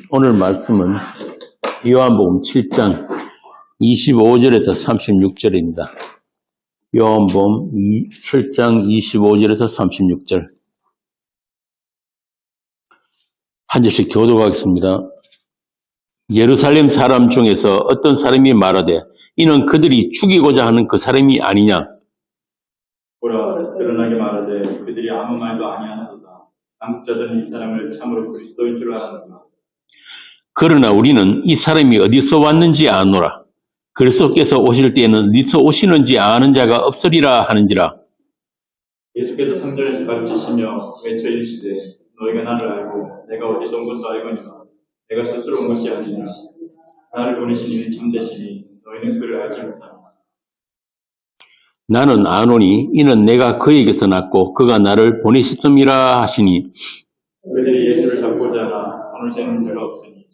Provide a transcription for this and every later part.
오늘 말씀은 요한복음 7장 25절에서 36절입니다. 요한복음 7장 25절에서 36절. 한 절씩 교독하겠습니다. 예루살렘 사람 중에서 어떤 사람이 말하되 이는 그들이 죽이고자 하는 그 사람이 아니냐? 보라, 드러나게 말하되 그들이 아무 말도 아니하나도다. 당국자들은 이 사람을 참으로 그리스도인 줄 알았노라. 그러나 우리는 이 사람이 어디서 왔는지 아노라. 그리스도께서 오실 때에는 어디서 오시는지 아는 자가 없으리라 하는지라. 예수께서 성전에서 가르치시며 외쳐 이르시되 너희가 나를 알고 내가 어디서 온 것을 알거니와 내가 스스로 온 것이 아니라 나를 보내신 이는 참되시니 너희는 그를 알지 못하노라. 나는 아노니 이는 내가 그에게서 났고 그가 나를 보내셨음이라 하시니 그들이 예수를 잡고자 하나 오늘 새는 자가 없으니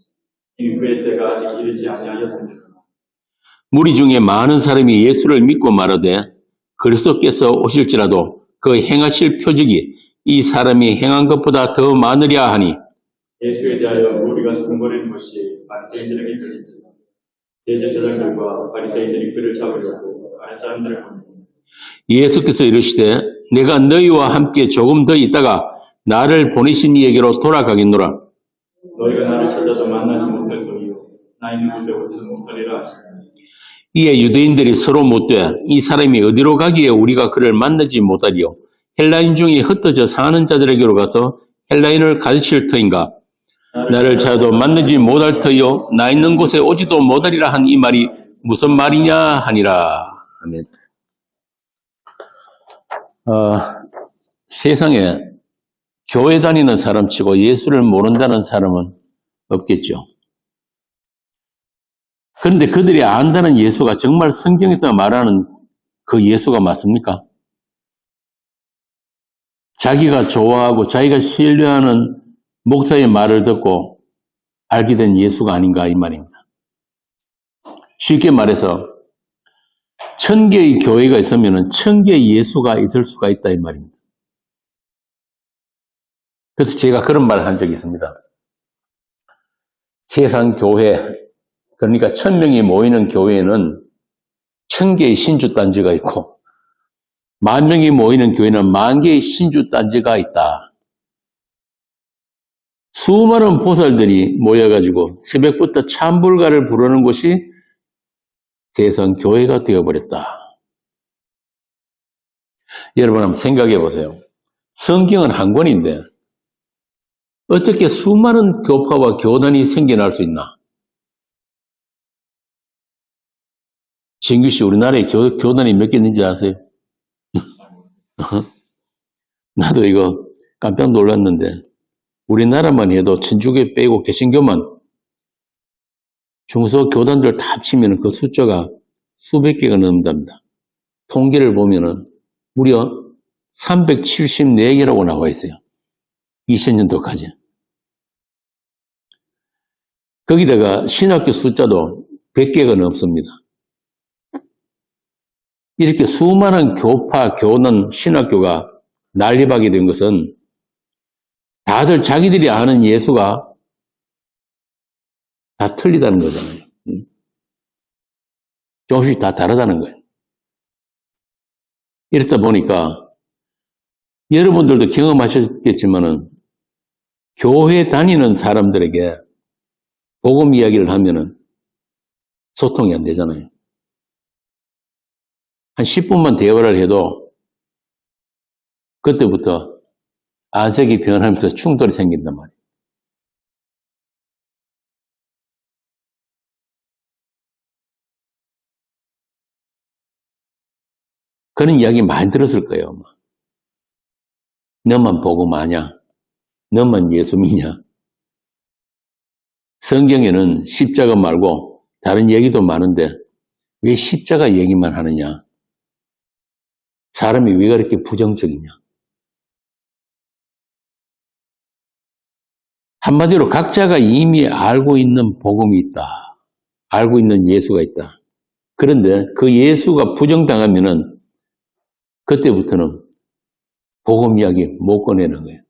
이미 그의 때가 아직 이르지 아니하였음에서 무리 중에 많은 사람이 예수를 믿고 말하되 그리스도께서 오실지라도 그 행하실 표적이 이 사람이 행한 것보다 더 많으랴 하니 예수에 대하여 무리가 숨거리는 것이 바리새인들에게 들리지만 대제사장들과 바리새인들이 그를 잡으려고 아랫사람들을 보내니 예수께서 이르시되 내가 너희와 함께 조금 더 있다가 나를 보내신 이에게로 돌아가겠노라. 너희가 나를 찾아서 만나지 못할 터이요 나 있는 곳에 오지도 못하리라 하시니 이에 유대인들이 서로 묻되 이 사람이 어디로 가기에 우리가 그를 만나지 못하리요? 헬라인 중에 흩어져 사는 자들에게로 가서 헬라인을 가르칠 터인가? 나를 찾아도 만나지 못할 터이요 나 있는 곳에 오지도 못하리라 한 이 말이 무슨 말이냐 하니라. 아멘. 세상에 교회 다니는 사람치고 예수를 모른다는 사람은 없겠죠. 그런데 그들이 안다는 예수가 정말 성경에서 말하는 그 예수가 맞습니까? 자기가 좋아하고 자기가 신뢰하는 목사의 말을 듣고 알게 된 예수가 아닌가 이 말입니다. 쉽게 말해서 1000개의 교회가 있으면 1000개의 예수가 있을 수가 있다 이 말입니다. 그래서 제가 그런 말을 한 적이 있습니다. 세상 교회, 그러니까 1000명이 모이는 교회에는 1000개의 신주단지가 있고 10,000명이 모이는 교회는 10,000개의 신주단지가 있다. 수많은 보살들이 모여가지고 새벽부터 찬불가를 부르는 곳이 세상 교회가 되어버렸다. 여러분 한번 생각해 보세요. 성경은 한 권인데 어떻게 수많은 교파와 교단이 생겨날 수 있나? 진규 씨, 우리나라에 교단이 몇 개 있는지 아세요? 나도 이거 깜짝 놀랐는데 우리나라만 해도 천주교 빼고 개신교만 중소 교단들 다 합치면 그 숫자가 수백 개가 넘는답니다. 통계를 보면은 무려 374개라고 나와 있어요. 2000년도까지. 거기다가 신학교 숫자도 100개가 넘습니다. 이렇게 수많은 교파, 교단, 신학교가 난립하게 된 것은 다들 자기들이 아는 예수가 다 틀리다는 거잖아요. 조금씩 다 다르다는 거예요. 이렇다 보니까 여러분들도 경험하셨겠지만은 교회 다니는 사람들에게 복음 이야기를 하면은 소통이 안 되잖아요. 한 10분만 대화를 해도 그때부터 안색이 변하면서 충돌이 생긴단 말이에요. 그런 이야기 많이 들었을 거예요. 너만 복음 아냐? 너만 예수 믿냐? 성경에는 십자가 말고 다른 얘기도 많은데 왜 십자가 얘기만 하느냐? 사람이 왜 그렇게 부정적이냐? 한마디로 각자가 이미 알고 있는 복음이 있다. 알고 있는 예수가 있다. 그런데 그 예수가 부정당하면은 그때부터는 복음 이야기 못 꺼내는 거예요.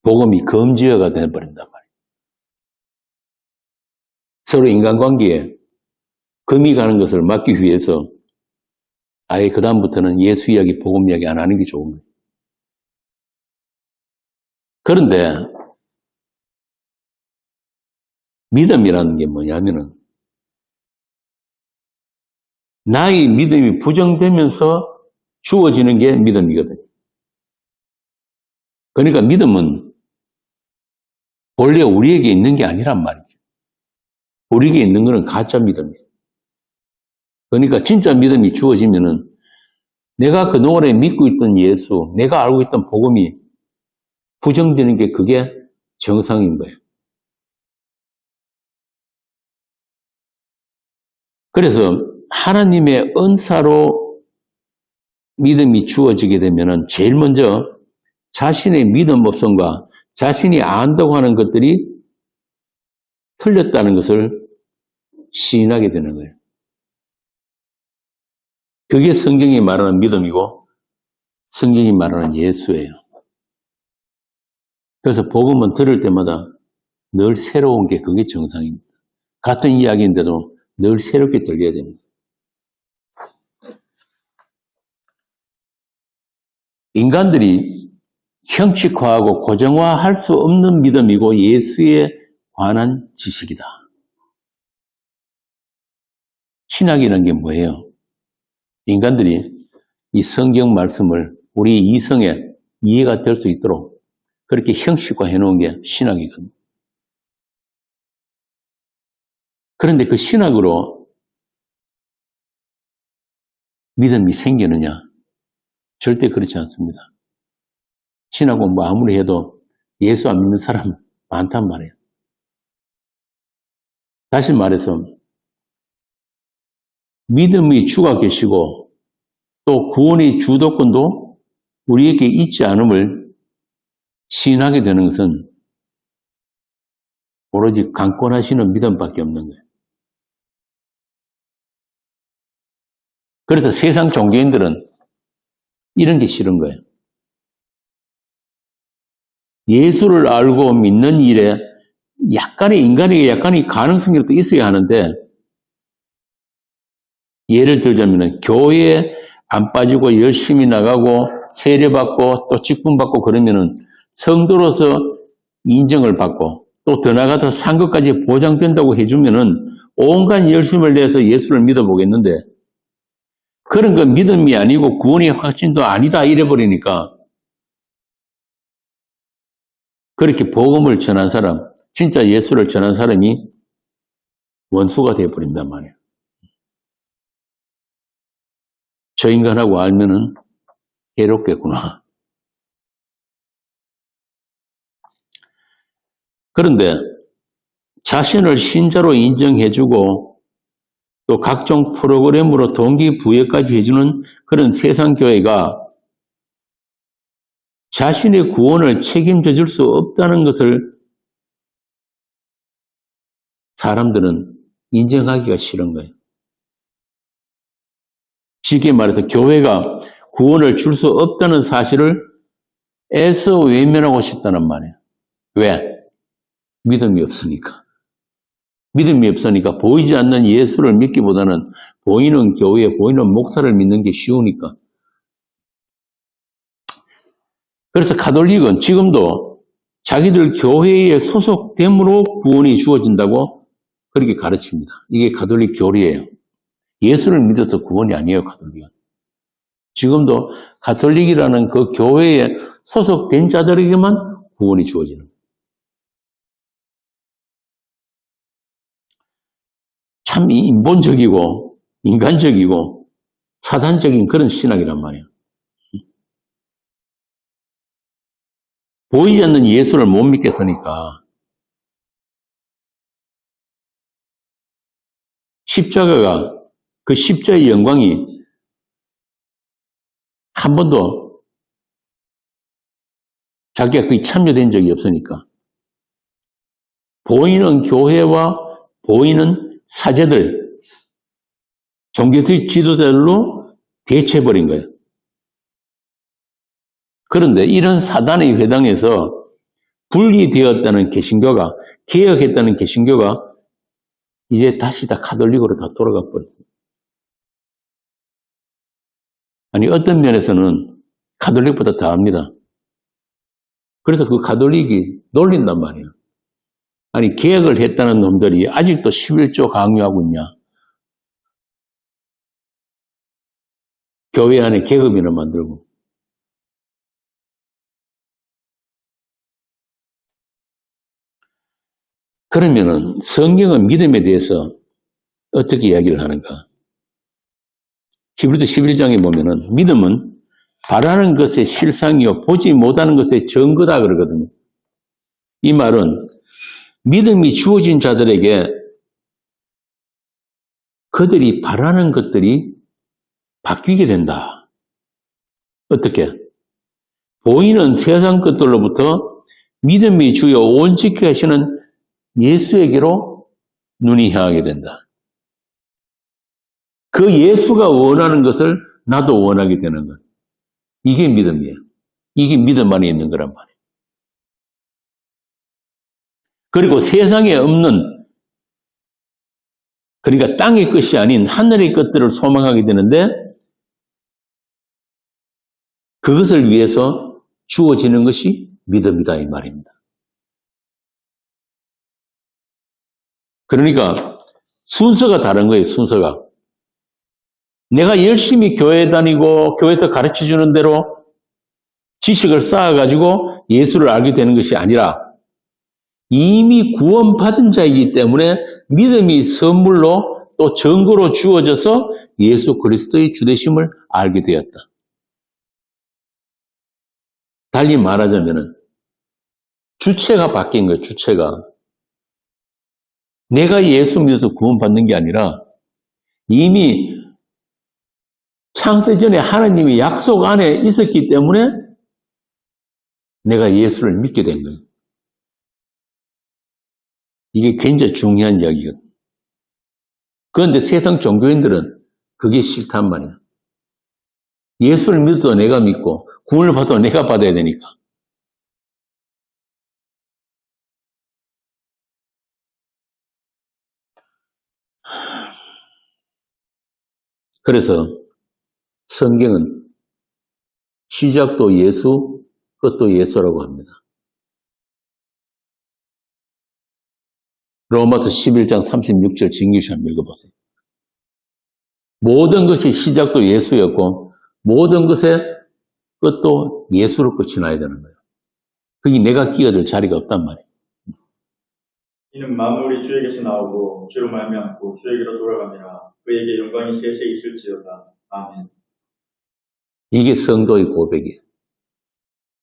복음이 금지어가 되어버린단 말이에요. 서로 인간관계에 금이 가는 것을 막기 위해서 아예 그다음부터는 예수 이야기, 복음 이야기 안 하는 게 좋은 거예요. 그런데 믿음이라는 게 뭐냐면은 나의 믿음이 부정되면서 주어지는 게 믿음이거든요. 그러니까 믿음은 원래 우리에게 있는 게 아니란 말이죠. 우리에게 있는 것은 가짜 믿음이에요. 그러니까 진짜 믿음이 주어지면은 내가 그동안에 믿고 있던 예수, 내가 알고 있던 복음이 부정되는 게 그게 정상인 거예요. 그래서 하나님의 은사로 믿음이 주어지게 되면은 제일 먼저 자신의 믿음 없음과 자신이 안다고 하는 것들이 틀렸다는 것을 시인하게 되는 거예요. 그게 성경이 말하는 믿음이고 성경이 말하는 예수예요. 그래서 복음은 들을 때마다 늘 새로운 게 그게 정상입니다. 같은 이야기인데도 늘 새롭게 들려야 됩니다. 인간들이 형식화하고 고정화할 수 없는 믿음이고 예수에 관한 지식이다. 신학이라는 게 뭐예요? 인간들이 이 성경 말씀을 우리 이성에 이해가 될 수 있도록 그렇게 형식화해 놓은 게 신학이거든요. 그런데 그 신학으로 믿음이 생기느냐? 절대 그렇지 않습니다. 신학 공부 아무리 해도 예수 안 믿는 사람 많단 말이에요. 다시 말해서 믿음의 주가 계시고 또 구원의 주도권도 우리에게 있지 않음을 시인하게 되는 것은 오로지 강권하시는 믿음밖에 없는 거예요. 그래서 세상 종교인들은 이런 게 싫은 거예요. 예수를 알고 믿는 일에 인간에게 약간의 가능성이라도 있어야 하는데, 예를 들자면 교회에 안 빠지고 열심히 나가고 세례받고 또 직분받고 그러면은 성도로서 인정을 받고 또 더 나가서 상급까지 보장된다고 해주면은 온갖 열심을 내서 예수를 믿어보겠는데, 그런 건 믿음이 아니고 구원의 확신도 아니다 이래버리니까 그렇게 복음을 전한 사람, 진짜 예수를 전한 사람이 원수가 되어버린단 말이에요. 저 인간하고 알면은 해롭겠구나. 그런데 자신을 신자로 인정해주고 또 각종 프로그램으로 동기부여까지 해주는 그런 세상 교회가 자신의 구원을 책임져 줄 수 없다는 것을 사람들은 인정하기가 싫은 거예요. 쉽게 말해서 교회가 구원을 줄 수 없다는 사실을 애써 외면하고 싶다는 말이에요. 왜? 믿음이 없으니까. 믿음이 없으니까 보이지 않는 예수를 믿기보다는 보이는 교회, 보이는 목사를 믿는 게 쉬우니까. 그래서 가톨릭은 지금도 자기들 교회에 소속됨으로 구원이 주어진다고 그렇게 가르칩니다. 이게 가톨릭 교리예요. 예수를 믿어서 구원이 아니에요, 가톨릭은. 지금도 가톨릭이라는 그 교회에 소속된 자들에게만 구원이 주어지는 거예요. 참 인본적이고 인간적이고 사단적인 그런 신학이란 말이에요. 보이지 않는 예수를 못 믿겠으니까 십자가가 그 십자의 영광이 한 번도 자기가 거의 참여된 적이 없으니까 보이는 교회와 보이는 사제들, 종교적 지도자들로 대체해버린 거예요. 그런데 이런 사단의 회당에서 분리되었다는 개신교가, 개혁했다는 개신교가 이제 다시 다 가톨릭으로 다 돌아가 버렸어요. 아니, 어떤 면에서는 가톨릭보다 더합니다. 그래서 그 가톨릭이 놀린단 말이에요. 아니, 개혁을 했다는 놈들이 아직도 11조 강요하고 있냐? 교회 안에 계급이나 만들고. 그러면은 성경은 믿음에 대해서 어떻게 이야기를 하는가? 히브리서 11장에 보면은 믿음은 바라는 것의 실상이요 보지 못하는 것의 증거다 그러거든요. 이 말은 믿음이 주어진 자들에게 그들이 바라는 것들이 바뀌게 된다. 어떻게? 보이는 세상 것들로부터 믿음이 주요 온전케 하시는 예수에게로 눈이 향하게 된다. 그 예수가 원하는 것을 나도 원하게 되는 것. 이게 믿음이에요. 이게 믿음 안에 있는 거란 말이에요. 그리고 세상에 없는, 그러니까 땅의 것이 아닌 하늘의 것들을 소망하게 되는데 그것을 위해서 주어지는 것이 믿음이다 이 말입니다. 그러니까 순서가 다른 거예요. 순서가. 내가 열심히 교회 다니고 교회에서 가르쳐주는 대로 지식을 쌓아가지고 예수를 알게 되는 것이 아니라 이미 구원받은 자이기 때문에 믿음이 선물로 또 증거로 주어져서 예수 그리스도의 주되심을 알게 되었다. 달리 말하자면 주체가 바뀐 거예요. 주체가. 내가 예수 믿어서 구원받는 게 아니라 이미 창세 전에 하나님의 약속 안에 있었기 때문에 내가 예수를 믿게 된 거예요. 이게 굉장히 중요한 이야기거든요. 그런데 세상 종교인들은 그게 싫단 말이에요. 예수를 믿어도 내가 믿고 구원을 받아도 내가 받아야 되니까. 그래서 성경은 시작도 예수, 끝도 예수라고 합니다. 로마서 11장 36절 진기시 한번 읽어보세요. 모든 것이 시작도 예수였고 모든 것의 끝도 예수로 끝이 나야 되는 거예요. 그게 내가 끼어들 자리가 없단 말이에요. 이는 만물이 주에게서 나오고 주로 말미암고 주에게로 돌아갑니다. 그에게 영광이 세세 있을지어다. 아멘. 이게 성도의 고백이에요.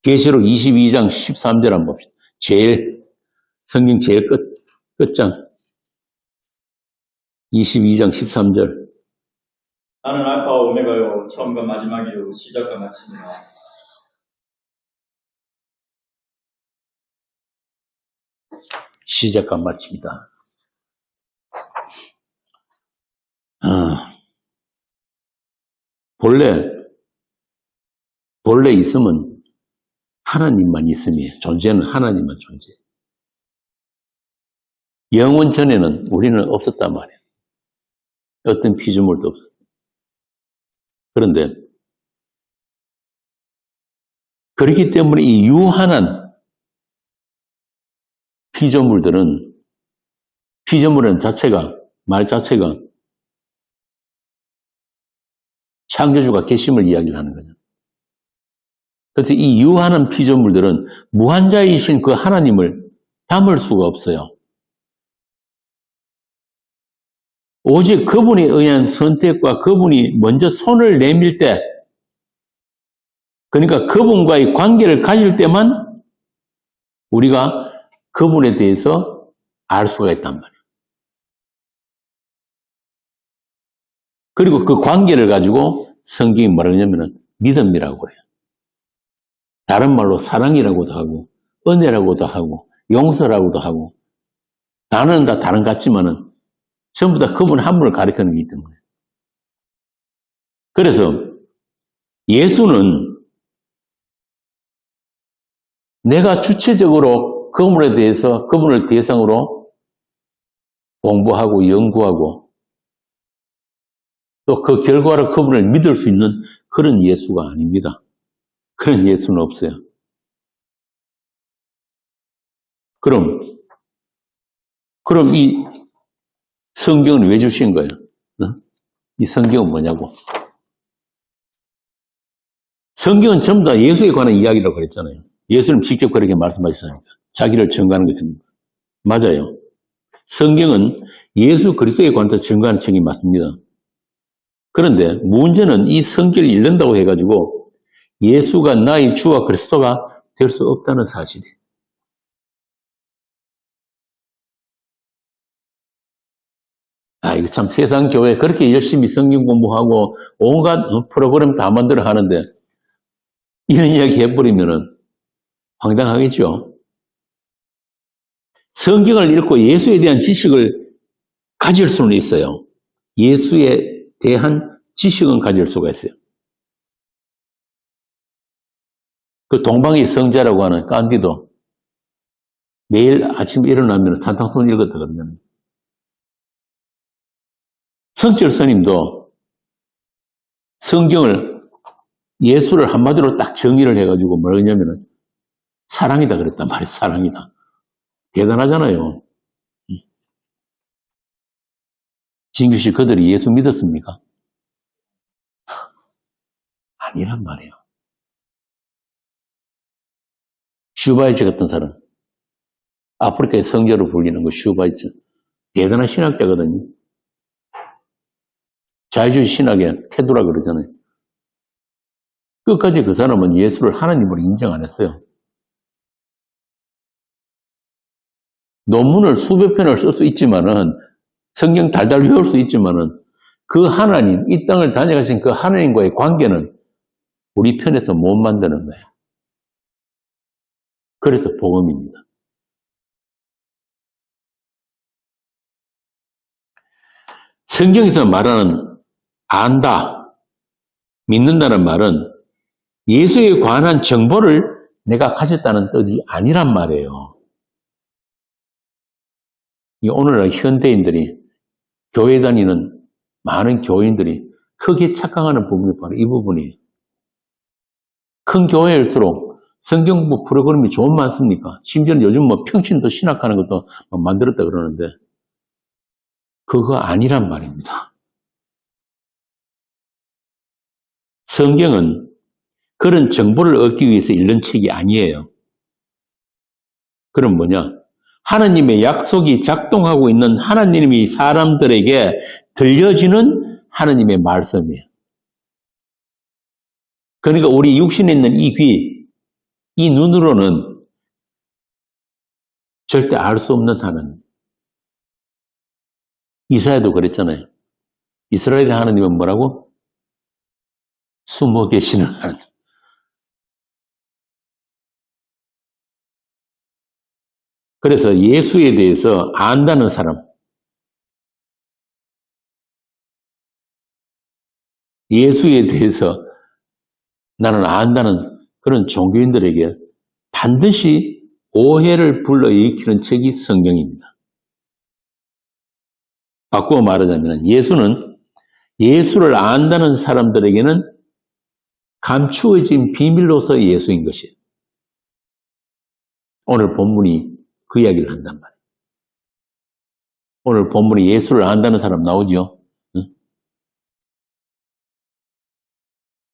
계시록 22장 13절 한번 봅시다. 성경 제일 끝장. 22장 13절. 나는 알파와 오메가요 처음과 마지막이요 시작과 마침이라. 시작과 마침이다. 본래 있음은 하나님만 있음이에요. 존재는 하나님만 존재. 영원 전에는 우리는 없었단 말이에요. 어떤 피조물도 없었어요. 그런데 그렇기 때문에 이 유한한 피조물은 말 자체가 창조주가 계심을 이야기를 하는 거죠. 그래서 이 유한한 피조물들은 무한자이신 그 하나님을 담을 수가 없어요. 오직 그분에 의한 선택과 그분이 먼저 손을 내밀 때, 그러니까 그분과의 관계를 가질 때만 우리가 그분에 대해서 알 수가 있단 말이에요. 그리고 그 관계를 가지고 성경이 뭐라 하냐면 믿음이라고 그래요. 다른 말로 사랑이라고도 하고 은혜라고도 하고 용서라고도 하고 단어는 다 다른 것 같지만은 전부 다 그분 한 분을 가리키는 거기 때문에. 그래서 예수는 내가 주체적으로 그분에 대해서 그분을 대상으로 공부하고 연구하고 또 그 결과로 그분을 믿을 수 있는 그런 예수가 아닙니다. 그런 예수는 없어요. 그럼 이 성경은 왜 주신 거예요? 이 성경은 뭐냐고? 성경은 전부 다 예수에 관한 이야기라고 그랬잖아요. 예수는 직접 그렇게 말씀하셨으니까. 자기를 증거하는 것입니다. 맞아요. 성경은 예수 그리스도에 관해서 증거하는 책이 맞습니다. 그런데 문제는 이 성경을 읽는다고 해가지고 예수가 나의 주와 그리스도가 될 수 없다는 사실이에요. 이거 참 세상 교회 그렇게 열심히 성경 공부하고 온갖 프로그램 다 만들어 하는데 이런 이야기 해버리면은 황당하겠죠. 성경을 읽고 예수에 대한 지식을 가질 수는 있어요. 예수에 대한 지식은 가질 수가 있어요. 그 동방의 성자라고 하는 깐디도 매일 아침에 일어나면 산상수훈 읽었다 그러잖아요. 성철 스님도 성경을 예수를 한마디로 딱 정의를 해가지고 뭐냐면은 사랑이다 그랬단 말이에요. 사랑이다. 대단하잖아요. 진규 씨 그들이 예수 믿었습니까? 아니란 말이에요. 슈바이츠 같은 사람. 아프리카의 성자로 불리는 거 슈바이츠. 대단한 신학자거든요. 자유주의 신학의 태도라 그러잖아요. 끝까지 그 사람은 예수를 하나님으로 인정 안 했어요. 논문을 수백 편을 쓸 수 있지만은 성경 달달 외울 수 있지만은 그 하나님, 이 땅을 다녀가신 그 하나님과의 관계는 우리 편에서 못 만드는 거예요. 그래서 복음입니다. 성경에서 말하는 안다, 믿는다는 말은 예수에 관한 정보를 내가 가졌다는 뜻이 아니란 말이에요. 오늘날 현대인들이 교회 다니는 많은 교인들이 크게 착각하는 부분이 바로 이 부분이에요. 큰 교회일수록 성경 공부 프로그램이 좀 많습니까? 심지어는 요즘 평신도 신학하는 것도 만들었다 그러는데 그거 아니란 말입니다. 성경은 그런 정보를 얻기 위해서 읽는 책이 아니에요. 그럼 뭐냐? 하나님의 약속이 작동하고 있는 하나님이 사람들에게 들려지는 하나님의 말씀이에요. 그러니까 우리 육신에 있는 이 귀, 이 눈으로는 절대 알 수 없는 하나님. 이사야도 그랬잖아요. 이스라엘의 하나님은 뭐라고? 숨어 계시는 하나님. 그래서 예수에 대해서 안다는 사람, 예수에 대해서 나는 안다는 그런 종교인들에게 반드시 오해를 불러일으키는 책이 성경입니다. 바꾸어 말하자면 예수는 예수를 안다는 사람들에게는 감추어진 비밀로서 예수인 것이에요. 오늘 본문이 그 이야기를 한단 말이에요. 오늘 본문에 예수를 안다는 사람 나오죠? 응?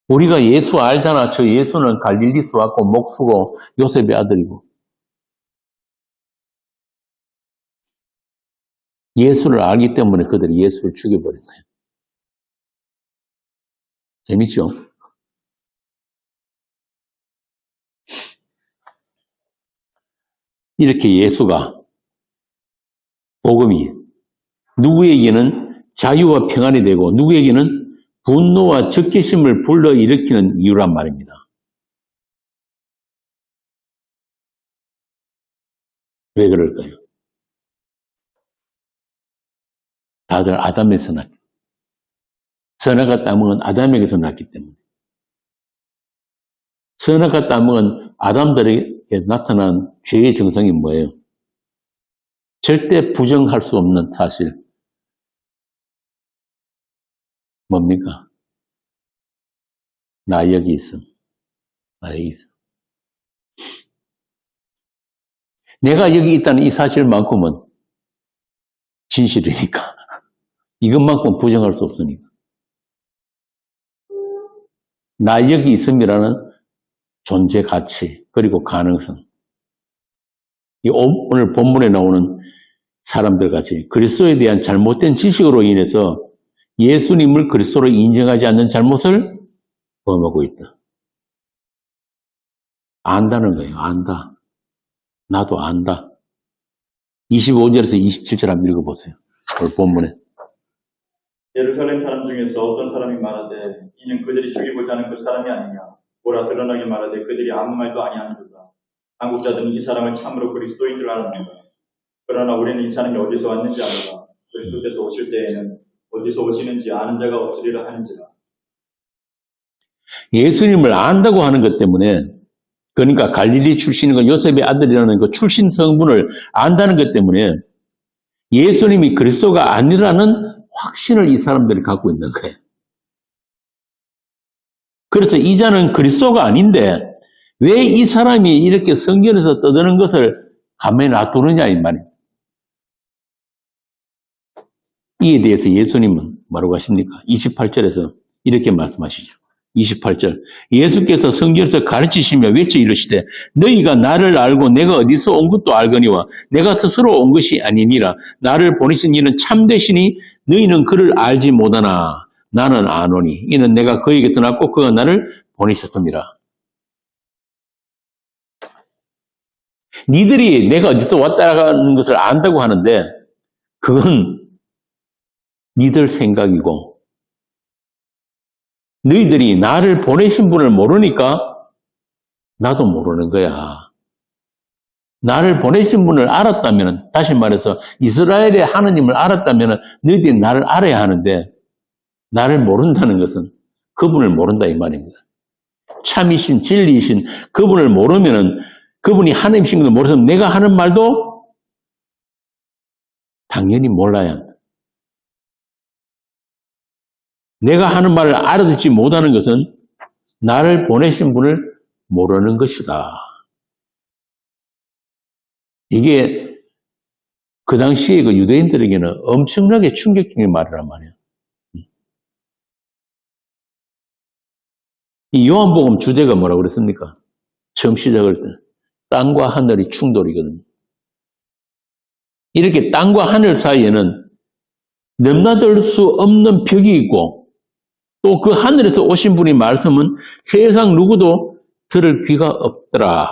우리가 예수 알잖아. 저 예수는 갈릴리서 왔고 목수고 요셉의 아들이고. 예수를 알기 때문에 그들이 예수를 죽여버린 거예요. 재밌죠? 이렇게 예수가 복음이 누구에게는 자유와 평안이 되고 누구에게는 분노와 적개심을 불러일으키는 이유란 말입니다. 왜 그럴까요? 다들 아담에서 났기 때문에. 선악과 따먹은 아담에게서 났기 때문에. 선악과 따먹은 아담들에게 나타난 죄의 정성이 뭐예요? 절대 부정할 수 없는 사실. 뭡니까? 나 여기 있어. 나 여기 있어. 내가 여기 있다는 이 사실만큼은 진실이니까. 이것만큼 부정할 수 없으니까. 나 여기 있음이라는 존재 가치, 그리고 가능성. 오늘 본문에 나오는 사람들 같이 그리스도에 대한 잘못된 지식으로 인해서 예수님을 그리스도로 인정하지 않는 잘못을 범하고 있다. 안다는 거예요. 안다. 나도 안다. 25절에서 27절 한번 읽어보세요. 오늘 본문에. 예루살렘 사람 중에서 어떤 사람이 말하되 이는 그들이 죽이고자 하는 그 사람이 아니냐. 보라 드러나게 말하되 그들이 아무 말도 아니하는도다. 한국자들은 이 사람을 참으로 그리스도인 줄 아는가. 그러나 우리는 이 사람이 어디서 왔는지 알아라. 그리스도께서 오실 때에는 어디서 오시는지 아는 자가 없으리라 하는지라. 예수님을 안다고 하는 것 때문에, 그러니까 갈릴리 출신인 요셉의 아들이라는 그 출신 성분을 안다는 것 때문에 예수님이 그리스도가 아니라는 확신을 이 사람들이 갖고 있는 거예요. 그래서 이 자는 그리스도가 아닌데 왜 이 사람이 이렇게 성경에서 떠드는 것을 가만히 놔두느냐 이 말이에요. 이에 대해서 예수님은 뭐라고 하십니까? 28절에서 이렇게 말씀하시죠. 28절. 예수께서 성경에서 가르치시며 외쳐 이르시되 너희가 나를 알고 내가 어디서 온 것도 알거니와 내가 스스로 온 것이 아니니라. 나를 보내신 이는 참되시니 너희는 그를 알지 못하나 나는 아노니 이는 내가 그에게 떠났고 그가 나를 보내셨습니다. 니들이 내가 어디서 왔다는 것을 안다고 하는데 그건 니들 생각이고 너희들이 나를 보내신 분을 모르니까 나도 모르는 거야. 나를 보내신 분을 알았다면, 다시 말해서 이스라엘의 하느님을 알았다면 너희들이 나를 알아야 하는데 나를 모른다는 것은 그분을 모른다 이 말입니다. 참이신 진리이신 그분을 모르면은 그분이 하나님이신 것을 모르서 내가 하는 말도 당연히 몰라야 한다. 내가 하는 말을 알아듣지 못하는 것은 나를 보내신 분을 모르는 것이다. 이게 그 당시에 그 유대인들에게는 엄청나게 충격적인 말이란 말이에요. 이 요한복음 주제가 뭐라고 그랬습니까? 처음 시작할 때 땅과 하늘이 충돌이거든요. 이렇게 땅과 하늘 사이에는 넘나들 수 없는 벽이 있고 또 그 하늘에서 오신 분이 말씀은 세상 누구도 들을 귀가 없더라.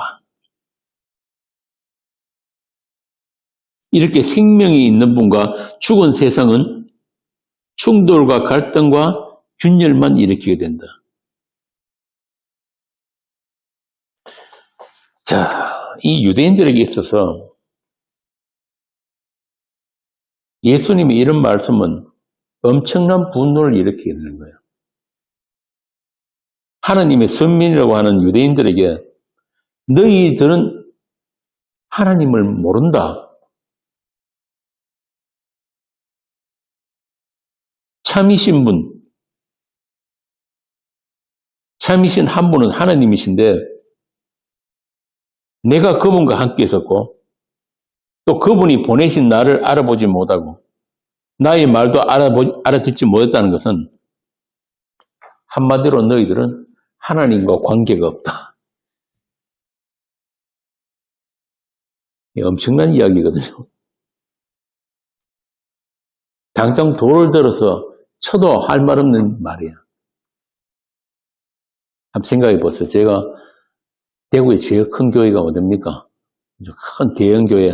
이렇게 생명이 있는 분과 죽은 세상은 충돌과 갈등과 균열만 일으키게 된다. 자, 이 유대인들에게 있어서 예수님의 이런 말씀은 엄청난 분노를 일으키게 되는 거예요. 하나님의 선민이라고 하는 유대인들에게 너희들은 하나님을 모른다. 참이신 분, 참이신 한 분은 하나님이신데 내가 그분과 함께 있었고 또 그분이 보내신 나를 알아보지 못하고 나의 말도 알아듣지 못했다는 것은 한마디로 너희들은 하나님과 관계가 없다. 이게 엄청난 이야기거든요. 당장 돌을 들어서 쳐도 할 말 없는 말이야. 한번 생각해 보세요. 제가 대구에 제일 큰 교회가 어딥니까? 큰 대형 교회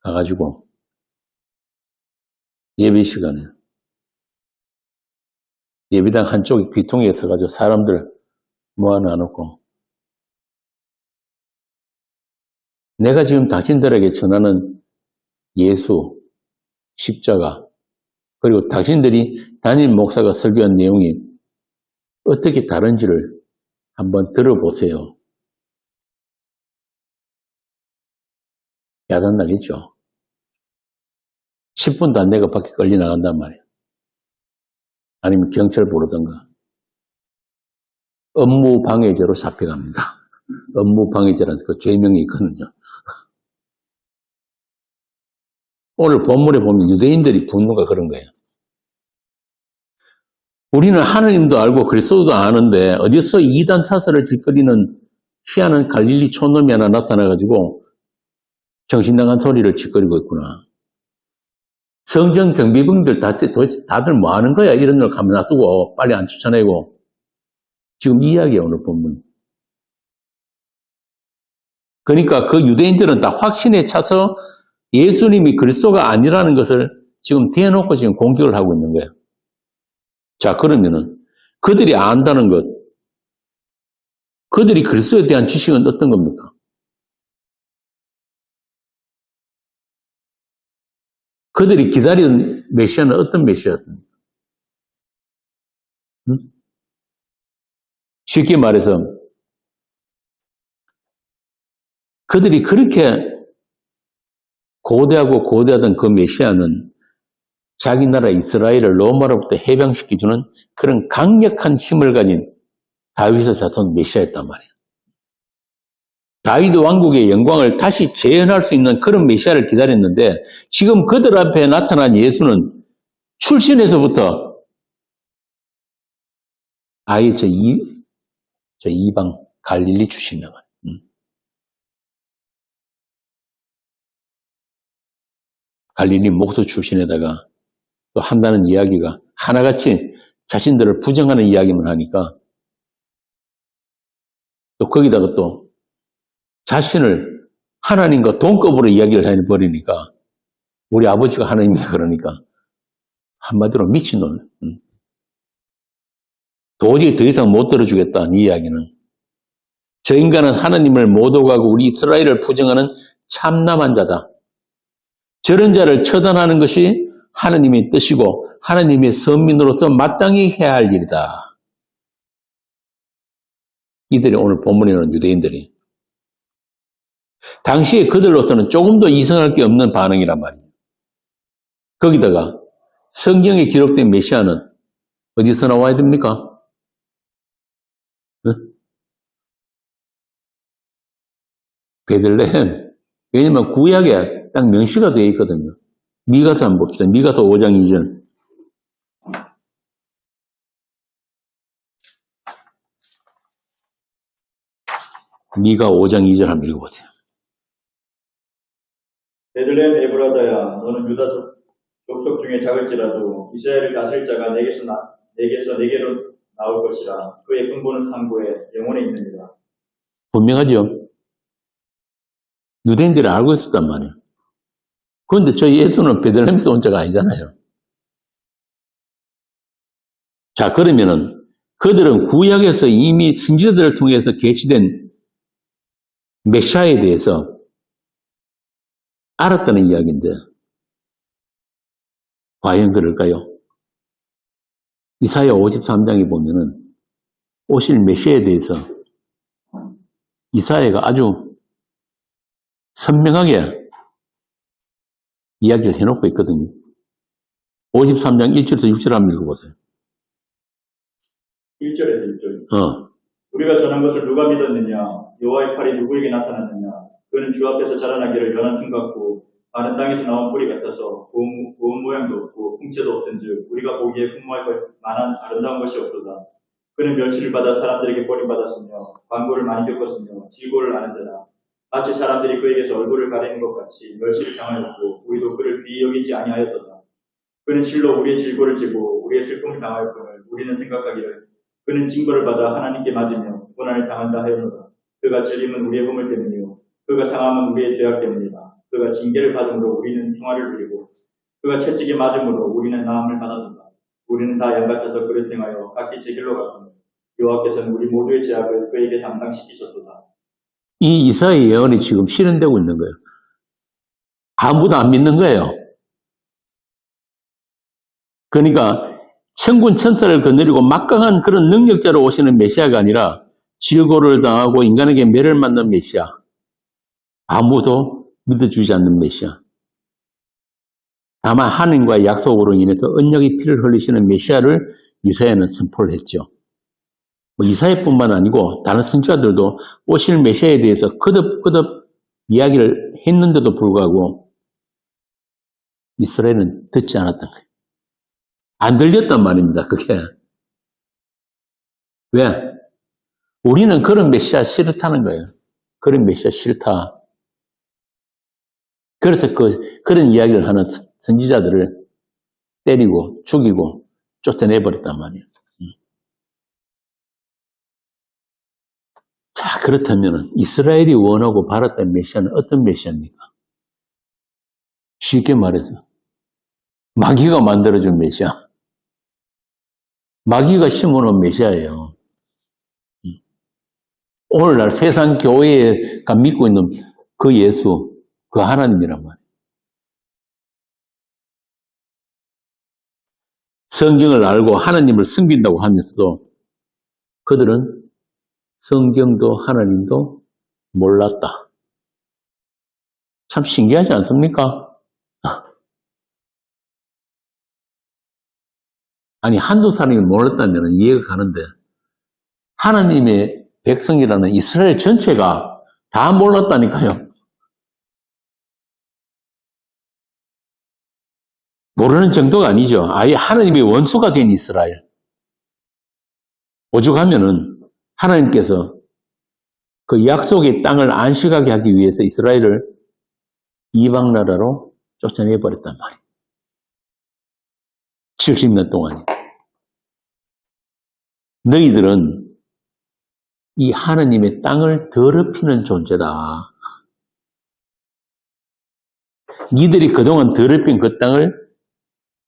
가가지고 예배 시간에 예배당 한쪽에 귀퉁이에 서가지고 사람들 모아놔놓고 내가 지금 당신들에게 전하는 예수, 십자가 그리고 당신들이 담임 목사가 설교한 내용이 어떻게 다른지를 한번 들어보세요. 야단 나겠죠. 10분도 안 내가 밖에 끌려 나간단 말이야. 아니면 경찰 부르던가. 업무방해죄로 잡혀갑니다. 업무방해죄라는 그 죄명이 있거든요. 오늘 본문에 보면 유대인들이 분노가 그런 거예요. 우리는 하나님도 알고 그리스도도 아는데 어디서 이단 사설을 짓거리는 희한한 갈릴리 촌놈이 하나 나타나가지고 정신나간 소리를 짓거리고 있구나. 성전 경비병들 다들 뭐 하는 거야? 이런 걸 가만 놔두고 빨리 안 쫓아내고. 지금 이 이야기예요, 오늘 본문. 그러니까 그 유대인들은 다 확신에 차서 예수님이 그리스도가 아니라는 것을 지금 대놓고 지금 공격을 하고 있는 거예요. 자, 그러면은 그들이 안다는 것, 그들이 그리스도에 대한 지식은 어떤 겁니까? 그들이 기다리는 메시아는 어떤 메시아였습니까? 쉽게 말해서 그들이 그렇게 고대하던 그 메시아는 자기 나라 이스라엘을 로마로부터 해방시켜주는 그런 강력한 힘을 가진 다윗의 자손 메시아였단 말이에요. 다윗 왕국의 영광을 다시 재현할 수 있는 그런 메시아를 기다렸는데 지금 그들 앞에 나타난 예수는 출신에서부터 아예 저 이방 갈릴리 출신이란 말이에요. 갈릴리 목소 출신에다가 또 한다는 이야기가 하나같이 자신들을 부정하는 이야기만 하니까 또 거기다가 또 자신을 하나님과 동급으로 이야기를 해버리니까 우리 아버지가 하나님이다 그러니까 한마디로 미친놈. 도저히 더 이상 못 들어주겠다 이 이야기는. 저 인간은 하나님을 못 오가고 우리 이스라엘을 부정하는 참남한 자다. 저런 자를 처단하는 것이 하나님의 뜻이고 하나님의 선민으로서 마땅히 해야 할 일이다. 이들이 오늘 본문에 나오는 유대인들이 당시에 그들로서는 조금도 이상할 게 없는 반응이란 말이에요. 거기다가 성경에 기록된 메시아는 어디서 나와야 됩니까? 베들레헴. 왜냐면 구약에 딱 명시가 되어 있거든요. 미가서 한번 봅시다. 미가서 5장 2절. 미가 5장 2절 한번 읽어보세요. 베들레헴 에브라다야, 너는 유다 족속 중에 작을지라도 이스라엘을 다스릴 자가 내게서 내게로 나올 것이라. 그의 근본은 상고에 영원에 있느니라. 분명하죠? 유대인들이 알고 있었단 말이에요. 그런데 저 예수는 베들레헴에서 온 자가 아니잖아요. 자, 그러면은 그들은 구약에서 이미 선지자들을 통해서 계시된 메시아에 대해서 알았다는 이야기인데 과연 그럴까요? 이사야 53장에 보면은 오실 메시아에 대해서 이사야가 아주 선명하게 이야기를 해놓고 있거든요. 53장 1절에서 6절 한번 읽어보세요. 1절에서 6절. 우리가 전한 것을 누가 믿었느냐? 여호와의 팔이 누구에게 나타났느냐? 그는 주 앞에서 자라나기를 연한 순 같고 마른 땅에서 나온 뿌리 같아서 고운 모양도 없고 풍채도 없던즉 우리가 보기에 풍부할 만한 아름다운 것이 없도다. 그는 멸치를 받아 사람들에게 버림받았으며 광고를 많이 겪었으며 질고를 아는 자라. 마치 사람들이 그에게서 얼굴을 가리는 것 같이 멸치를 당하였고 우리도 그를 귀히 여기지 아니하였도다. 그는 실로 우리의 질고를 지고 우리의 슬픔을 당하였거늘 우리는 생각하기를 그는 징벌을 받아 하나님께 맞으며 고난을 당한다 하였노라. 그가 찔림은 우리의 허물 때문이요 그가 상함은 우리의 죄악 때문이다. 그가 징계를 받음으로 우리는 평화를 누리고 그가 채찍에 맞음으로 우리는 나음을 받았도다. 우리는 다 양같아서 그를 행하여 각기 제 길로 갔으며 여호와께서는 우리 모두의 죄악을 그에게 담당시키셨도다. 이 이사야의 예언이 지금 실현되고 있는 거예요. 아무도 안 믿는 거예요. 그러니까 천군 천사를 거느리고 막강한 그런 능력자로 오시는 메시아가 아니라 질고를 당하고 인간에게 매를 맞는 메시아. 아무도 믿어주지 않는 메시아. 다만 하나님과의 약속으로 인해서 언약의 피를 흘리시는 메시아를 이사야는 선포를 했죠. 뭐 이사야뿐만 아니고 다른 선지자들도 오실 메시아에 대해서 거듭거듭 이야기를 했는데도 불구하고 이스라엘은 듣지 않았던 거예요. 안 들렸단 말입니다. 그게. 왜? 우리는 그런 메시아 싫다는 거예요. 그런 메시아 싫다. 그래서 그런 이야기를 하는 선지자들을 때리고 죽이고 쫓아내버렸단 말이에요. 자, 그렇다면 이스라엘이 원하고 바랐던 메시아는 어떤 메시아입니까? 쉽게 말해서 마귀가 만들어준 메시아. 마귀가 심어놓은 메시아예요. 오늘날 세상 교회가 믿고 있는 그 예수, 그 하나님이란 말이에요. 성경을 알고 하나님을 섬긴다고 하면서도 그들은 성경도 하나님도 몰랐다. 참 신기하지 않습니까? 아니, 한두 사람이 몰랐다면 이해가 가는데 하나님의 백성이라는 이스라엘 전체가 다 몰랐다니까요. 모르는 정도가 아니죠. 아예 하나님의 원수가 된 이스라엘. 오죽하면은 하나님께서 그 약속의 땅을 안식하게 하기 위해서 이스라엘을 이방 나라로 쫓아내버렸단 말이에요. 70년 동안. 너희들은 이 하나님의 땅을 더럽히는 존재다. 니들이 그동안 더럽힌 그 땅을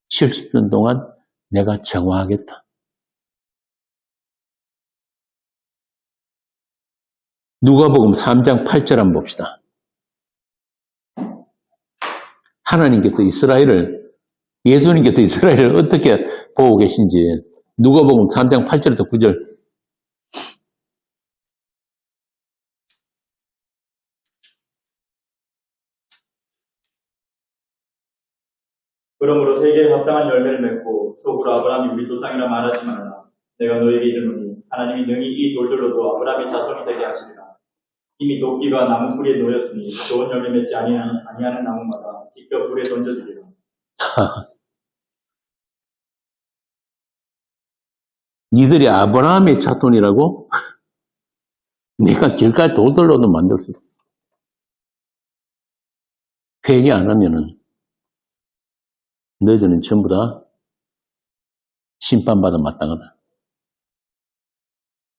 70년 동안 내가 정화하겠다. 누가복음 3장 8절 한번 봅시다. 하나님께서 이스라엘을, 예수님께서 이스라엘을 어떻게 보고 계신지 누가복음 3장 8절에서 9절. 그러므로 세계에 합당한 열매를 맺고 속으로 아브라함이 우리 조상이라 말하지 말라. 내가 너에게 이르노니 하나님이 능히 이 돌들로도 아브라함의 자손이 되게 하시리라. 이미 도끼가 나무 뿌리에 놓였으니 좋은 열매 맺지 아니하는 나무마다 직접 불에 던져주리라. 니들이 아브라함의 자손이라고? 내가 길가에 돌들로도 만들 수도. 회개 안 하면은 너희들은 전부 다 심판받아 마땅하다.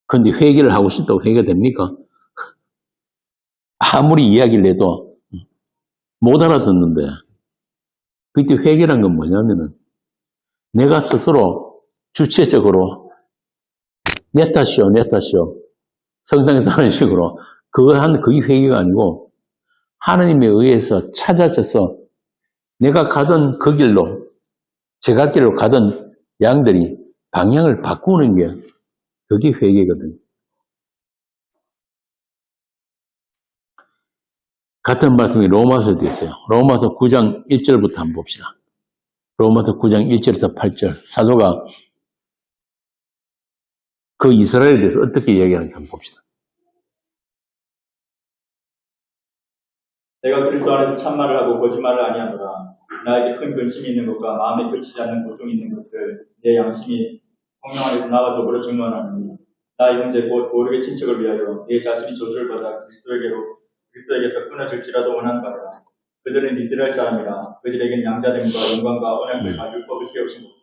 그런데 회개를 하고 싶다고 회개가 됩니까? 아무리 이야기를 해도 못 알아듣는데, 그때 회개란 건 뭐냐면은 내가 스스로 주체적으로 내 탓이요, 내 탓이요. 성당에서 하는 식으로 그게 회개가 아니고 하나님에 의해서 찾아져서 내가 가던 그 길로, 제가 길로 가던 양들이 방향을 바꾸는 게 그게 회개거든요. 같은 말씀이 로마서에도 있어요. 로마서 9장 1절부터 한번 봅시다. 로마서 9장 1절에서 8절. 사도가 그 이스라엘에 대해서 어떻게 이야기하는지 한번 봅시다. 내가 그리스도 안에서 참말을 하고 거짓말을 아니하노라. 나에게 큰 근심이 있는 것과 마음에 그치지 않는 고통이 있는 것을 내 양심이 성령 안에서 나와 더불어 증언하노니 나의 형제 곧 모르게 친척을 위하여 내 자신이 저주를 받아 그리스도에게서 끊어질지라도 원하는 바라. 그들은 이스라엘 사람이라. 그들에겐 양자됨과 영광과 언약을 가질 법을 세우신 것과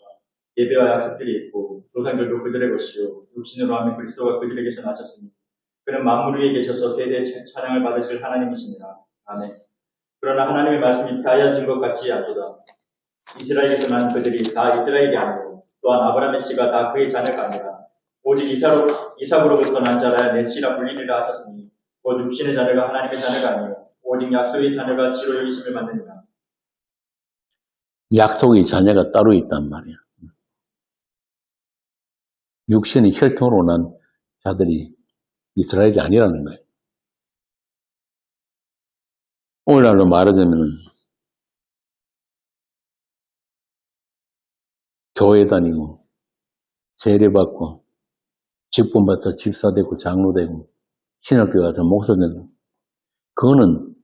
예배와 약속들이 있고 조상들도 그들의 것이요 육신으로 하면 그리스도가 그들에게서 나셨으니 그는 만물 위에 계셔서 세대의 찬양을 받으실 하나님이시니라. 아멘. 그러나 하나님의 말씀이 피하여진 것 같지 않도다. 이스라엘에서 난 그들이 다 이스라엘이 아니고 또한 아브라함의 씨가 다 그의 자녀가 아니라 오직 이삭으로부터 난 자라야 내 씨라 불리리라 하셨으니 곧 육신의 자녀가 하나님의 자녀가 아니요 오직 약속의 자녀가 지로 여기심을 받느니라. 약속의 자녀가 따로 있단 말이야. 육신의 혈통으로 난 자들이 이스라엘이 아니라는 거예요. 오늘날로 말하자면 교회 다니고, 세례받고, 직분받아서 집사되고, 장로되고, 신학교 가서 목사 되고, 그거는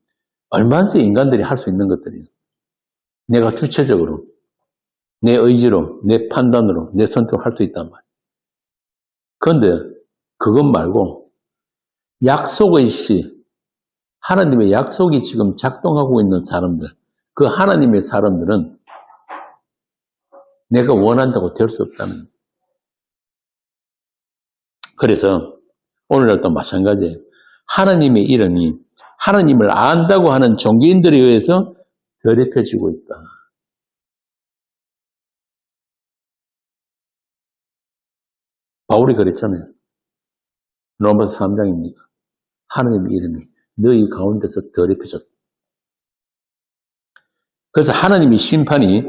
얼마든지 인간들이 할 수 있는 것들이에요. 내가 주체적으로, 내 의지로, 내 판단으로, 내 선택을 할 수 있단 말이에요. 그런데 그것 말고 약속의 시, 하나님의 약속이 지금 작동하고 있는 사람들, 그 하나님의 사람들은 내가 원한다고 될 수 없다는 거예요. 그래서 오늘날도 마찬가지예요. 하나님의 이름이 하나님을 안다고 하는 종교인들에 의해서 더럽혀지고 있다. 바울이 그랬잖아요. 로마서 3장입니다. 하나님의 이름이 너희 가운데서 더럽혀졌다. 그래서 하나님의 심판이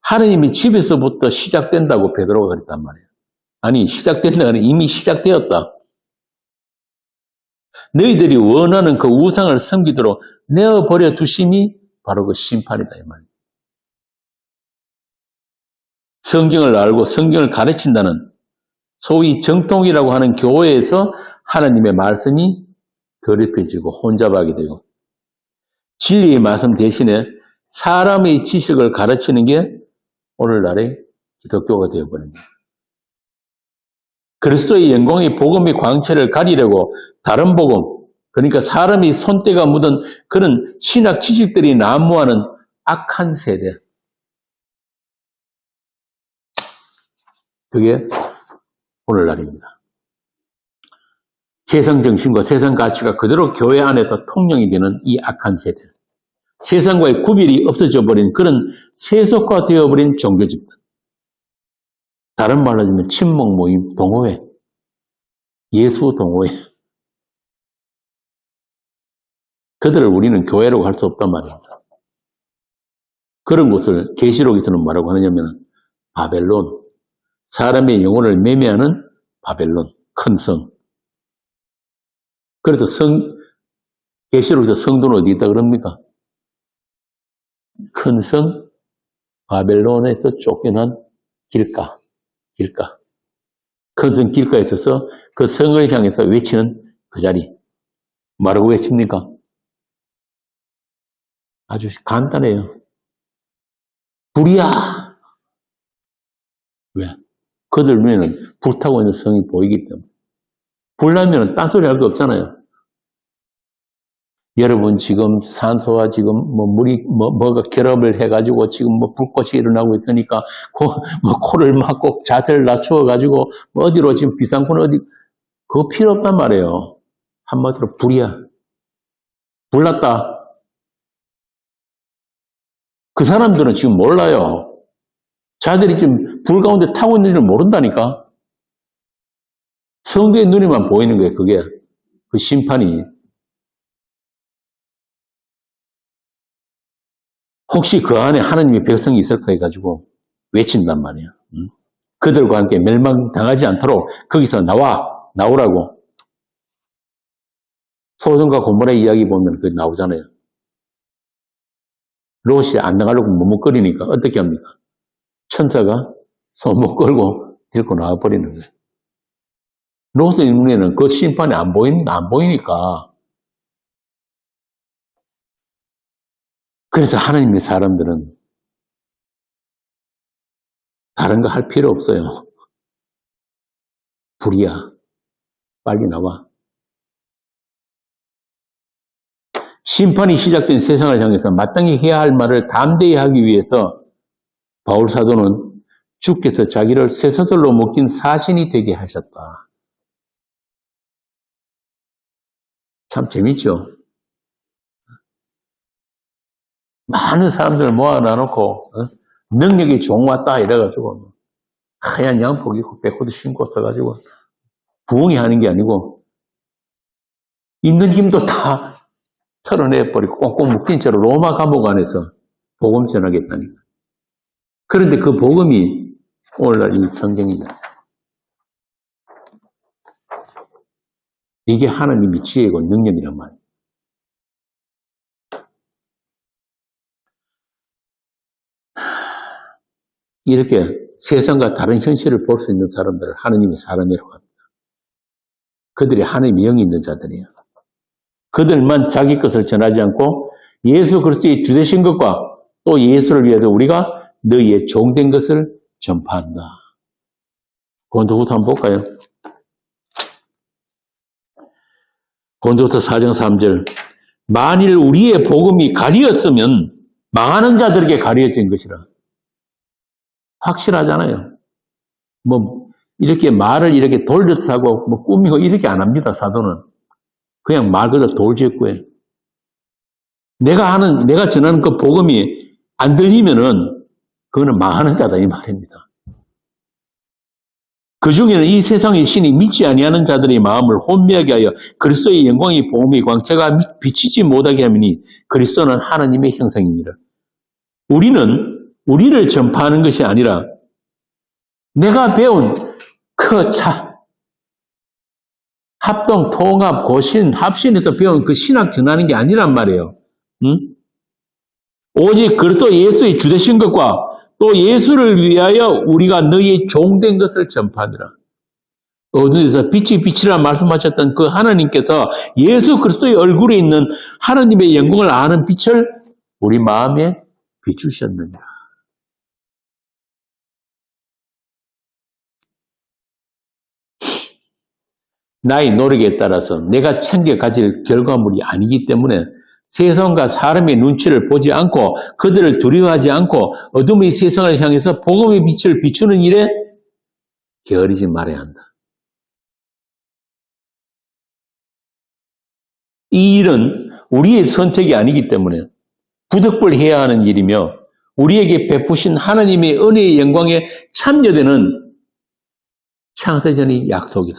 하나님의 집에서부터 시작된다고 베드로가 그랬단 말이에요. 아니, 시작된다는 이미 시작되었다. 너희들이 원하는 그 우상을 섬기도록 내어버려 두심이 바로 그 심판이다 이 말이에요. 성경을 알고 성경을 가르친다는 소위 정통이라고 하는 교회에서 하나님의 말씀이 더럽혀지고 혼잡하게 되고 진리의 말씀 대신에 사람의 지식을 가르치는 게 오늘날의 기독교가 되어버립니다. 그리스도의 영광의 복음의 광채를 가리려고 다른 복음, 그러니까 사람이 손때가 묻은 그런 신학 지식들이 난무하는 악한 세대. 그게 오늘날입니다. 세상 정신과 세상 가치가 그대로 교회 안에서 통용이 되는 이 악한 세대. 세상과의 구별이 없어져 버린 그런 세속화되어 버린 종교 집단. 다른 말로 하면 친목 모임, 동호회, 예수 동호회. 그들을 우리는 교회라고 할 수 없단 말입니다. 그런 곳을 계시록에서는 뭐라고 하느냐면 바벨론, 사람의 영혼을 매매하는 바벨론, 큰 성. 그래서 계시록에서 성도는 어디 있다 그럽니까? 큰 성, 바벨론에서 쫓겨난 길가. 큰 성 길가에 있어서 그 성을 향해서 외치는 그 자리. 뭐라고 외칩니까? 아주 간단해요. 불이야! 왜? 그들 눈에는 불타고 있는 성이 보이기 때문에. 불나면 딴소리 할 거 없잖아요. 여러분 지금 산소와 지금 물이 뭐가 결합을 해가지고 지금 불꽃이 일어나고 있으니까 코를 막고 자세를 낮추어가지고 어디로 지금 비상구는 어디 그거 필요 없단 말이에요. 한마디로 불이야. 불났다. 그 사람들은 지금 몰라요. 자들이 지금 불 가운데 타고 있는 줄 모른다니까. 성도의 눈에만 보이는 거예요. 그게 그 심판이. 혹시 그 안에 하나님의 백성이 있을까 해가지고 외친단 말이에요. 그들과 함께 멸망당하지 않도록 거기서 나오라고. 소돔과 고모라의 이야기 보면 그게 나오잖아요. 롯이 안 나가려고 머뭇거리니까 어떻게 합니까? 천사가 손목 끌고 데리고 나와버리는 거예요. 롯의 눈에는 그 심판이 안 보이니까. 그래서 하나님의 사람들은 다른 거 할 필요 없어요. 불이야. 빨리 나와. 심판이 시작된 세상을 향해서 마땅히 해야 할 말을 담대히 하기 위해서 바울 사도는 주께서 자기를 쇠사슬로 묶인 사신이 되게 하셨다. 참 재밌죠? 많은 사람들을 모아놔놓고 능력이 종왔다 이래가지고 하얀 양복 입고 백호도 신고 써가지고 부흥이 하는 게 아니고 있는 힘도 다 털어내버리고 꽁꽁 묶인 채로 로마 감옥 안에서 복음 전하겠다니까. 그런데 그 복음이 오늘날 이 성경이잖아요. 이게 하나님의 지혜고 능력이란 말이에요. 이렇게 세상과 다른 현실을 볼 수 있는 사람들을 하느님의 사람이라고 합니다. 그들이 하나님의 영이 있는 자들이에요. 그들만 자기 것을 전하지 않고 예수 그리스도의 주 되신 것과 또 예수를 위해서 우리가 너희의 종된 것을 전파한다. 고린도후서 한번 볼까요? 고린도후서 4장 3절. 만일 우리의 복음이 가리었으면 망하는 자들에게 가려진 것이라. 확실하잖아요. 이렇게 말을 이렇게 돌려서 하고 꾸미고 이렇게 안 합니다, 사도는. 그냥 말 그대로 돌직구예요. 내가 전하는 그 복음이 안 들리면은 그거는 망하는 자다 이 말입니다. 그 중에는 이 세상의 신이 믿지 아니하는 자들의 마음을 혼미하게 하여 그리스도의 영광의 복음의 광채가 비치지 못하게 하미니 그리스도는 하나님의 형상입니다. 우리는 우리를 전파하는 것이 아니라 내가 배운 합동, 통합, 고신, 합신에서 배운 그 신학 전하는 게 아니란 말이에요. 응? 오직 그리스도 예수의 주 되신 것과 또 예수를 위하여 우리가 너희의 종된 것을 전파하니라. 어디서 빛이 빛이라 말씀하셨던 그 하나님께서 예수 그리스도의 얼굴에 있는 하나님의 영광을 아는 빛을 우리 마음에 비추셨느니라. 나의 노력에 따라서 내가 챙겨 가질 결과물이 아니기 때문에 세상과 사람의 눈치를 보지 않고 그들을 두려워하지 않고 어둠의 세상을 향해서 복음의 빛을 비추는 일에 게으르지 말아야 한다. 이 일은 우리의 선택이 아니기 때문에 부득불해야 하는 일이며 우리에게 베푸신 하나님의 은혜의 영광에 참여되는 창세전의 약속이다.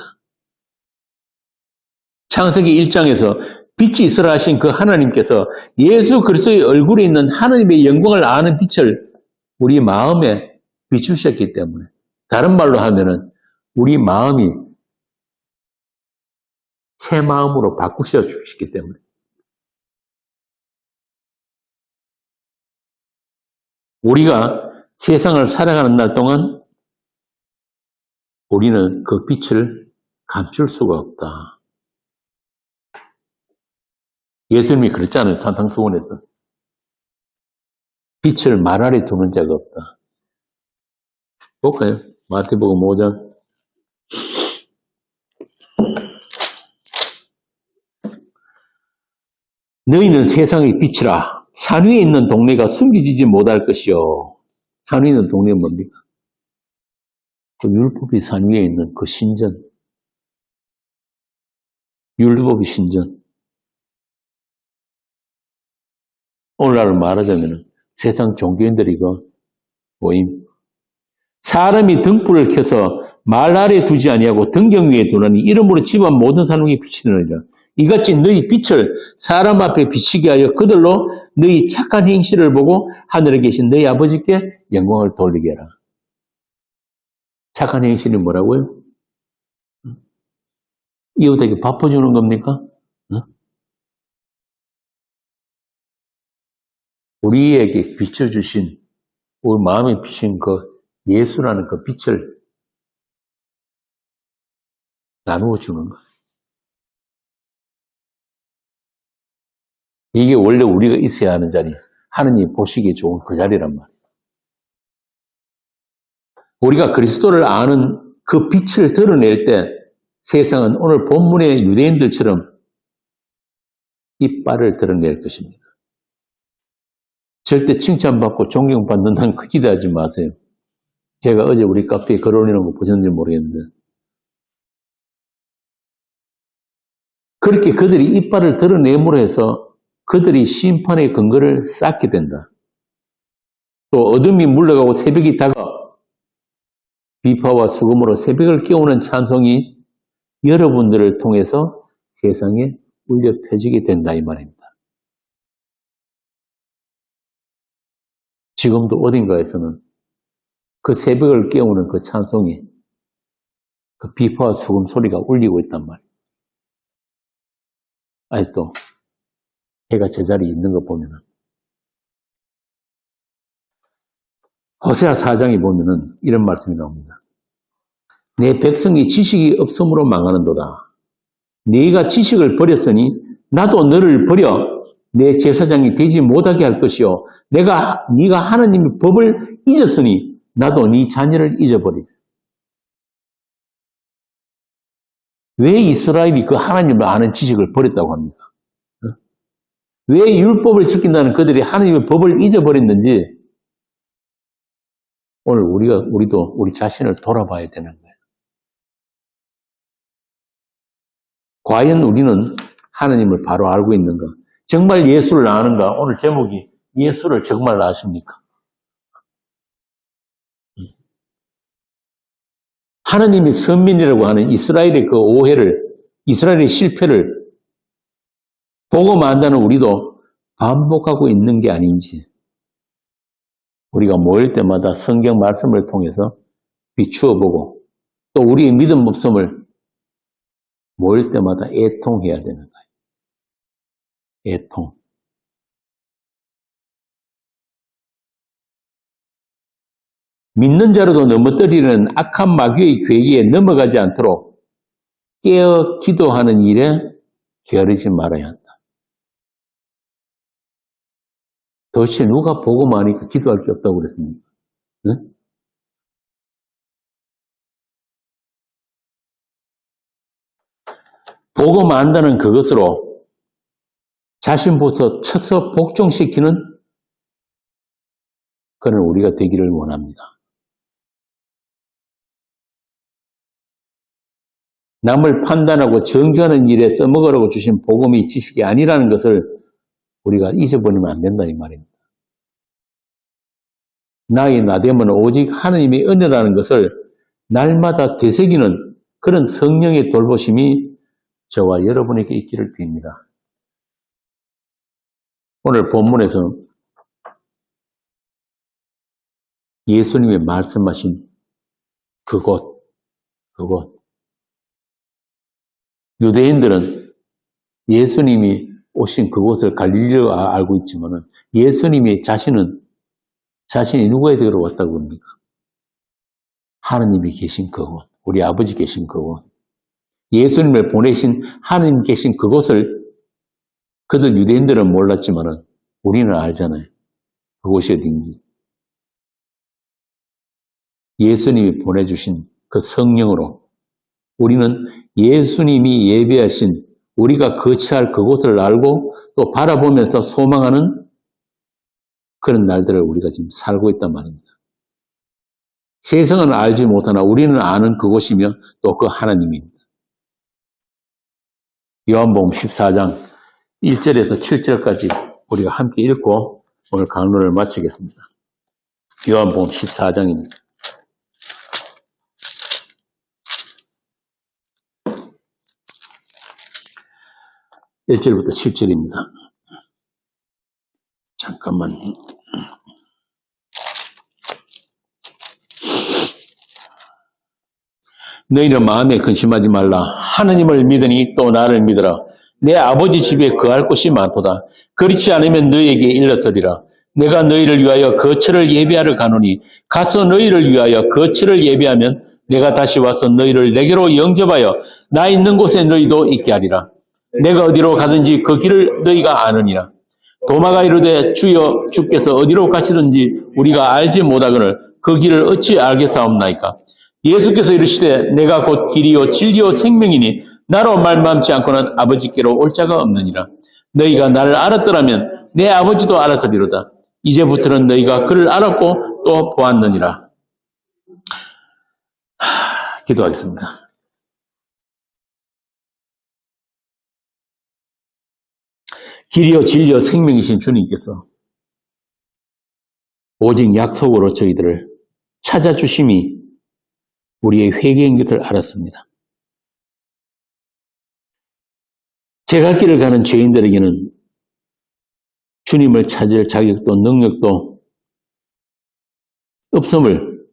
창세기 1장에서 빛이 있으라 하신 그 하나님께서 예수 그리스도의 얼굴에 있는 하나님의 영광을 아는 빛을 우리 마음에 비추셨기 때문에, 다른 말로 하면은 우리 마음이 새 마음으로 바꾸셔 주시기 때문에 우리가 세상을 살아가는 날 동안 우리는 그 빛을 감출 수가 없다. 예수님이 그랬잖아요. 산상수훈에서. 빛을 말 아래 두는 자가 없다. 볼까요? 마태복음 5장. 너희는 세상의 빛이라. 산 위에 있는 동네가 숨겨지지 못할 것이요. 산 위에 있는 동네는 뭡니까? 그 율법이 산 위에 있는 그 신전. 율법의 신전. 오늘날 말하자면 세상 종교인들이 이거 모임. 사람이 등불을 켜서 말 아래 두지 아니하고 등경 위에 두나니 이름으로 집안 모든 사람에게 빛이 되느니라. 이같이 너희 빛을 사람 앞에 비치게 하여 그들로 너희 착한 행실을 보고 하늘에 계신 너희 아버지께 영광을 돌리게 하라. 착한 행실이 뭐라고요? 이웃에게 밥 퍼주는 겁니까? 우리에게 비춰주신, 우리 마음에 비친 그 예수라는 그 빛을 나누어 주는 거예요. 이게 원래 우리가 있어야 하는 자리, 하느님 보시기에 좋은 그 자리란 말이에요. 우리가 그리스도를 아는 그 빛을 드러낼 때 세상은 오늘 본문의 유대인들처럼 이빨을 드러낼 것입니다. 절대 칭찬받고 존경받는다는 그 기대하지 마세요. 제가 어제 우리 카페에 글 올리는 거 보셨는지 모르겠는데 그렇게 그들이 이빨을 드러내므로 해서 그들이 심판의 근거를 쌓게 된다. 또 어둠이 물러가고 새벽이 다가 비파와 수금으로 새벽을 깨우는 찬송이 여러분들을 통해서 세상에 울려 펴지게 된다 이 말입니다. 지금도 어딘가에서는 그 새벽을 깨우는 그 찬송이 그 비파와 수금 소리가 울리고 있단 말이에요. 아직도 해가 제자리에 있는 거 보면은 호세아 4장에 보면은 이런 말씀이 나옵니다. 내 백성이 지식이 없음으로 망하는도다. 네가 지식을 버렸으니 나도 너를 버려 내 제사장이 되지 못하게 할 것이요. 네가 하나님의 법을 잊었으니 나도 네 자녀를 잊어버리리. 왜 이스라엘이 그 하나님을 아는 지식을 버렸다고 합니까? 왜 율법을 지킨다는 그들이 하나님의 법을 잊어버렸는지 오늘 우리도 우리 자신을 돌아봐야 되는 거예요. 과연 우리는 하나님을 바로 알고 있는가? 정말 예수를 아는가? 오늘 제목이 예수를 정말 아십니까? 하나님이 선민이라고 하는 이스라엘의 그 오해를, 이스라엘의 실패를 보고 만다는 우리도 반복하고 있는 게 아닌지 우리가 모일 때마다 성경 말씀을 통해서 비추어 보고 또 우리의 믿음 목숨을 모일 때마다 애통해야 되는 거예요. 애통. 믿는 자로도 넘어뜨리는 악한 마귀의 괴기에 넘어가지 않도록 깨어 기도하는 일에 게으르지 말아야 한다. 도대체 누가 보고만 하니까 기도할 게 없다고 그랬습니까? 네? 보고만 한다는 그것으로 자신부터 쳐서 복종시키는 그런 우리가 되기를 원합니다. 남을 판단하고 정죄하는 일에 써먹으라고 주신 복음이 지식이 아니라는 것을 우리가 잊어버리면 안 된다 이 말입니다. 나의 나됨은 오직 하나님의 은혜라는 것을 날마다 되새기는 그런 성령의 돌보심이 저와 여러분에게 있기를 빕니다. 오늘 본문에서 예수님이 말씀하신 그곳 유대인들은 예수님이 오신 그곳을 갈릴리로 알고 있지만 예수님이 자신이 누구에게로 왔다고 합니까? 하나님이 계신 그곳, 우리 아버지 계신 그곳, 예수님을 보내신 하나님 계신 그곳을 그들 유대인들은 몰랐지만 우리는 알잖아요. 그곳이 어딘지. 예수님이 보내주신 그 성령으로 우리는 예수님이 예배하신 우리가 거처할 그곳을 알고 또 바라보면서 소망하는 그런 날들을 우리가 지금 살고 있단 말입니다. 세상은 알지 못하나 우리는 아는 그곳이며 또 그 하나님입니다. 요한복음 14장 1절에서 7절까지 우리가 함께 읽고 오늘 강론을 마치겠습니다. 요한복음 14장입니다. 1절부터 7절입니다. 잠깐만요. 너희는 마음에 근심하지 말라. 하느님을 믿으니 또 나를 믿으라. 내 아버지 집에 거할 곳이 많도다. 그렇지 않으면 너희에게 일렀으리라. 내가 너희를 위하여 거처를 예비하러 가노니 가서 너희를 위하여 거처를 예비하면 내가 다시 와서 너희를 내게로 영접하여 나 있는 곳에 너희도 있게 하리라. 내가 어디로 가든지 그 길을 너희가 아느니라. 도마가 이르되 주여 주께서 어디로 가시든지 우리가 알지 못하거늘 그 길을 어찌 알겠사옵나이까. 예수께서 이르시되 내가 곧 길이요 진리요 생명이니 나로 말미암지 않고는 아버지께로 올 자가 없느니라. 너희가 나를 알았더라면 내 아버지도 알았으리로다. 이제부터는 너희가 그를 알았고 또 보았느니라. 기도하겠습니다. 길이요 진리요 생명이신 주님께서 오직 약속으로 저희들을 찾아주심이 우리의 회개인 것을 알았습니다. 제 갈 길을 가는 죄인들에게는 주님을 찾을 자격도 능력도 없음을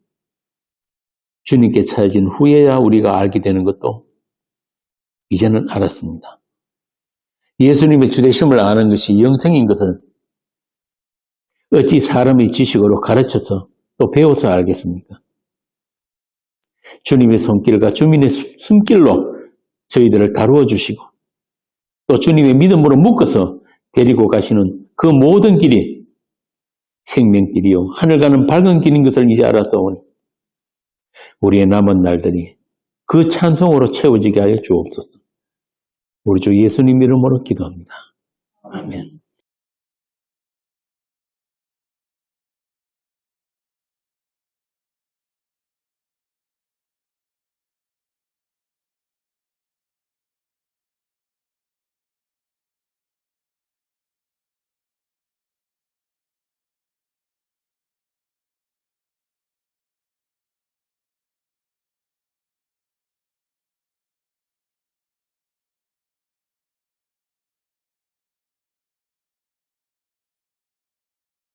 주님께 찾아진 후에야 우리가 알게 되는 것도 이제는 알았습니다. 예수님의 주되심을 아는 것이 영생인 것을 어찌 사람의 지식으로 가르쳐서 또 배워서 알겠습니까? 주님의 손길과 주님의 숨길로 저희들을 다루어 주시고 또 주님의 믿음으로 묶어서 데리고 가시는 그 모든 길이 생명길이요 하늘 가는 밝은 길인 것을 이제 알았사오니 우리의 남은 날들이 그 찬송으로 채워지게 하여 주옵소서. 우리 주 예수님 이름으로 기도합니다. 아멘.